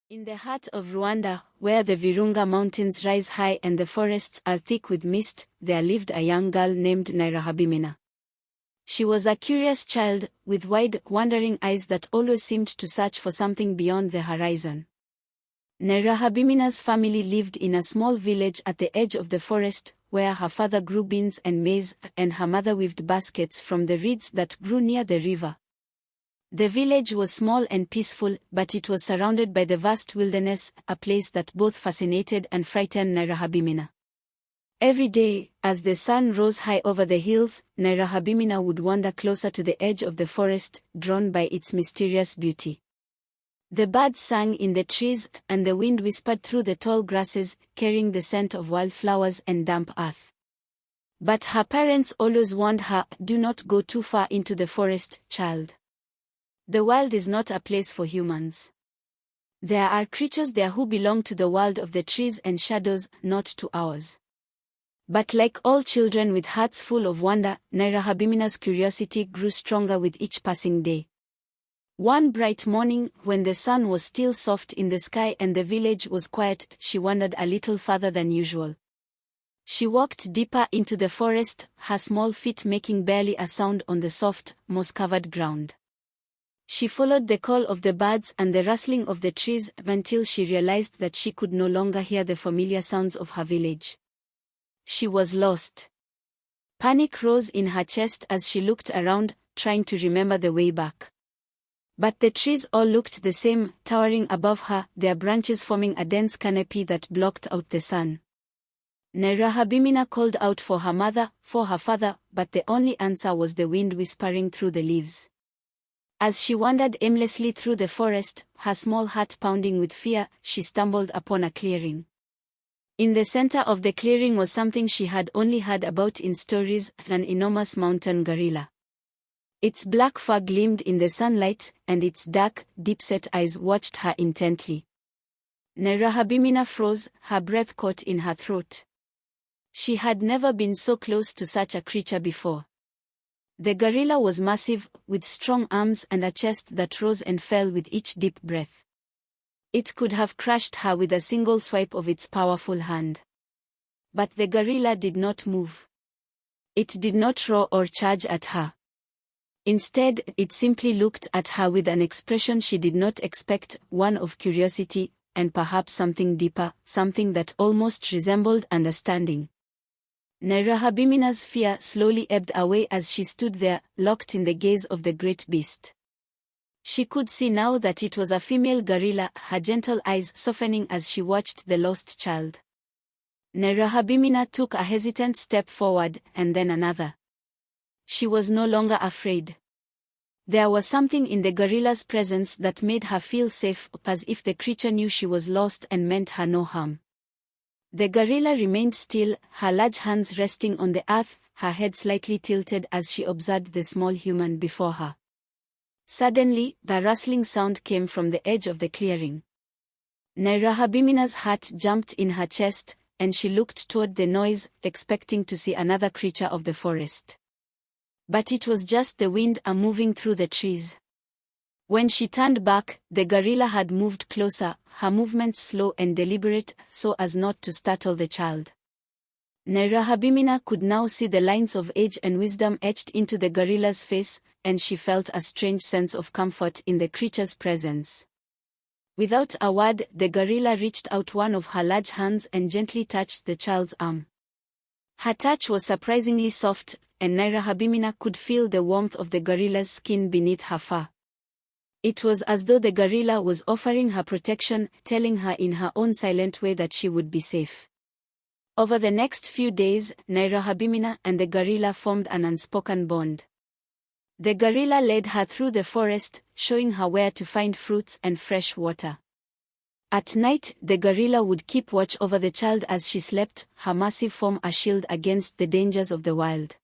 In the heart of Rwanda, where the Virunga Mountains rise high and the forests are thick with mist, there lived a young girl named Nirahabimina. She was a curious child, with wide, wandering eyes that always seemed to search for something beyond the horizon. Nirahabimina's family lived in a small village at the edge of the forest, where her father grew beans and maize, and her mother weaved baskets from the reeds that grew near the river. The village was small and peaceful, but it was surrounded by the vast wilderness, a place that both fascinated and frightened Nirahabimina. Every day, as the sun rose high over the hills, Nirahabimina would wander closer to the edge of the forest, drawn by its mysterious beauty. The birds sang in the trees, and the wind whispered through the tall grasses, carrying the scent of wildflowers and damp earth. But her parents always warned her, "Do not go too far into the forest, child. The wild is not a place for humans. There are creatures there who belong to the world of the trees and shadows, not to ours." But like all children with hearts full of wonder, Nirahabimina's curiosity grew stronger with each passing day. One bright morning, when the sun was still soft in the sky and the village was quiet, she wandered a little farther than usual. She walked deeper into the forest, her small feet making barely a sound on the soft, moss-covered ground. She followed the call of the birds and the rustling of the trees until she realized that she could no longer hear the familiar sounds of her village. She was lost. Panic rose in her chest as she looked around, trying to remember the way back. But the trees all looked the same, towering above her, their branches forming a dense canopy that blocked out the sun. Nirahabimina called out for her mother, for her father, but the only answer was the wind whispering through the leaves. As she wandered aimlessly through the forest, her small heart pounding with fear, she stumbled upon a clearing. In the center of the clearing was something she had only heard about in stories, an enormous mountain gorilla. Its black fur gleamed in the sunlight, and its dark, deep-set eyes watched her intently. Nirahabimina froze, her breath caught in her throat. She had never been so close to such a creature before. The gorilla was massive, with strong arms and a chest that rose and fell with each deep breath. It could have crushed her with a single swipe of its powerful hand. But the gorilla did not move. It did not roar or charge at her. Instead, it simply looked at her with an expression she did not expect, one of curiosity, and perhaps something deeper, something that almost resembled understanding. Nirahabimina's fear slowly ebbed away as she stood there, locked in the gaze of the great beast. She could see now that it was a female gorilla, her gentle eyes softening as she watched the lost child. Nirahabimina took a hesitant step forward, and then another. She was no longer afraid. There was something in the gorilla's presence that made her feel safe, as if the creature knew she was lost and meant her no harm. The gorilla remained still, her large hands resting on the earth, her head slightly tilted as she observed the small human before her. Suddenly, a rustling sound came from the edge of the clearing. Nirahabimina's heart jumped in her chest, and she looked toward the noise, expecting to see another creature of the forest. But it was just the wind moving through the trees. When she turned back, the gorilla had moved closer, her movements slow and deliberate, so as not to startle the child. Nirahabimina could now see the lines of age and wisdom etched into the gorilla's face, and she felt a strange sense of comfort in the creature's presence. Without a word, the gorilla reached out one of her large hands and gently touched the child's arm. Her touch was surprisingly soft, and Nirahabimina could feel the warmth of the gorilla's skin beneath her fur. It was as though the gorilla was offering her protection, telling her in her own silent way that she would be safe. Over the next few days, Nirahabimina and the gorilla formed an unspoken bond. The gorilla led her through the forest, showing her where to find fruits and fresh water. At night, the gorilla would keep watch over the child as she slept, her massive form a shield against the dangers of the wild.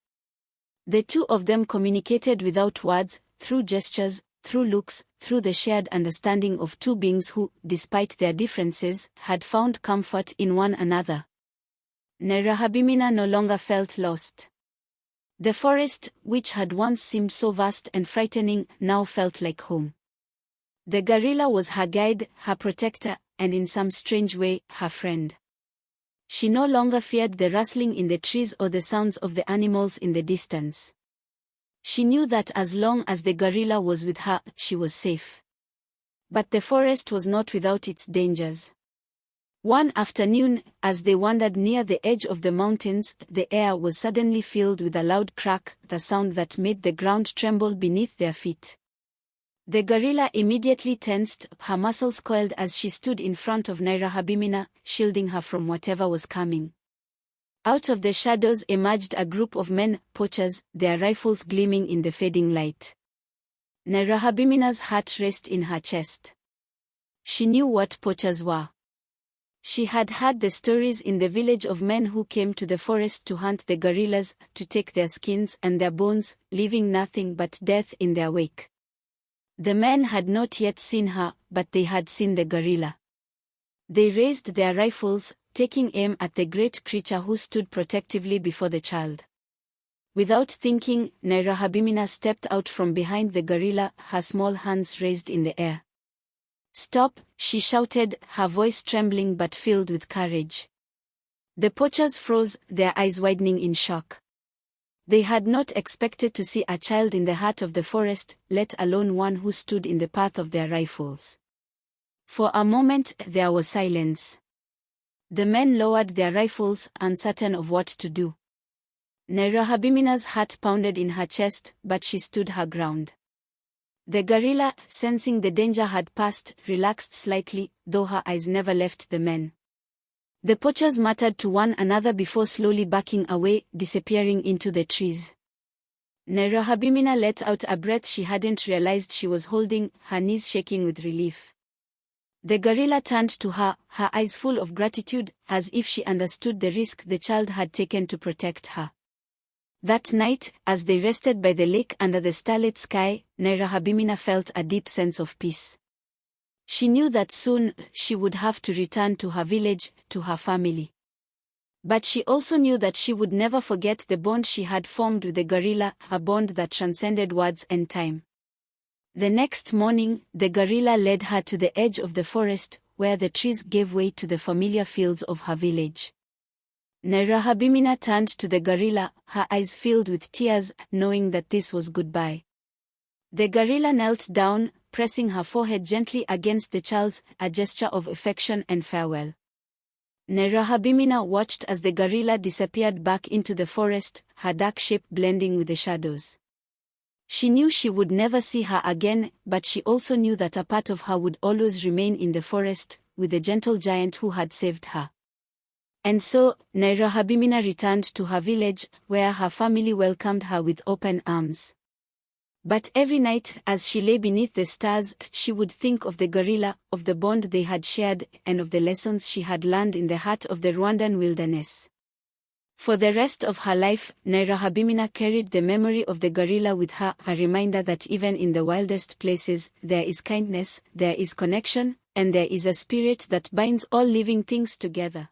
The two of them communicated without words, through gestures, through looks, through the shared understanding of two beings who, despite their differences, had found comfort in one another. Nirahabimina no longer felt lost. The forest, which had once seemed so vast and frightening, now felt like home. The gorilla was her guide, her protector, and in some strange way, her friend. She no longer feared the rustling in the trees or the sounds of the animals in the distance. She knew that as long as the gorilla was with her, she was safe. But the forest was not without its dangers. One afternoon, as they wandered near the edge of the mountains, the air was suddenly filled with a loud crack, the sound that made the ground tremble beneath their feet. The gorilla immediately tensed, her muscles coiled as she stood in front of Nairobi, shielding her from whatever was coming. Out of the shadows emerged a group of men, poachers, their rifles gleaming in the fading light. Nairobi's heart raced in her chest. She knew what poachers were. She had heard the stories in the village of men who came to the forest to hunt the gorillas, to take their skins and their bones, leaving nothing but death in their wake. The men had not yet seen her, but they had seen the gorilla. They raised their rifles, taking aim at the great creature who stood protectively before the child. Without thinking, Nairobi stepped out from behind the gorilla, her small hands raised in the air. "Stop," she shouted, her voice trembling but filled with courage. The poachers froze, their eyes widening in shock. They had not expected to see a child in the heart of the forest, let alone one who stood in the path of their rifles. For a moment, there was silence. The men lowered their rifles, uncertain of what to do. Nairobi's heart pounded in her chest, but she stood her ground. The gorilla, sensing the danger had passed, relaxed slightly, though her eyes never left the men. The poachers muttered to one another before slowly backing away, disappearing into the trees. Nairobi let out a breath she hadn't realized she was holding, her knees shaking with relief. The gorilla turned to her, her eyes full of gratitude, as if she understood the risk the child had taken to protect her. That night, as they rested by the lake under the starlit sky, Nairobi felt a deep sense of peace. She knew that soon, she would have to return to her village, to her family. But she also knew that she would never forget the bond she had formed with the gorilla, a bond that transcended words and time. The next morning, the gorilla led her to the edge of the forest, where the trees gave way to the familiar fields of her village. Nairobi turned to the gorilla, her eyes filled with tears, knowing that this was goodbye. The gorilla knelt down, pressing her forehead gently against the child's, a gesture of affection and farewell. Nairobi watched as the gorilla disappeared back into the forest, her dark shape blending with the shadows. She knew she would never see her again, but she also knew that a part of her would always remain in the forest, with the gentle giant who had saved her. And so, Nairobi returned to her village, where her family welcomed her with open arms. But every night, as she lay beneath the stars, she would think of the gorilla, of the bond they had shared, and of the lessons she had learned in the heart of the Rwandan wilderness. For the rest of her life, Nairobi carried the memory of the gorilla with her, a reminder that even in the wildest places, there is kindness, there is connection, and there is a spirit that binds all living things together.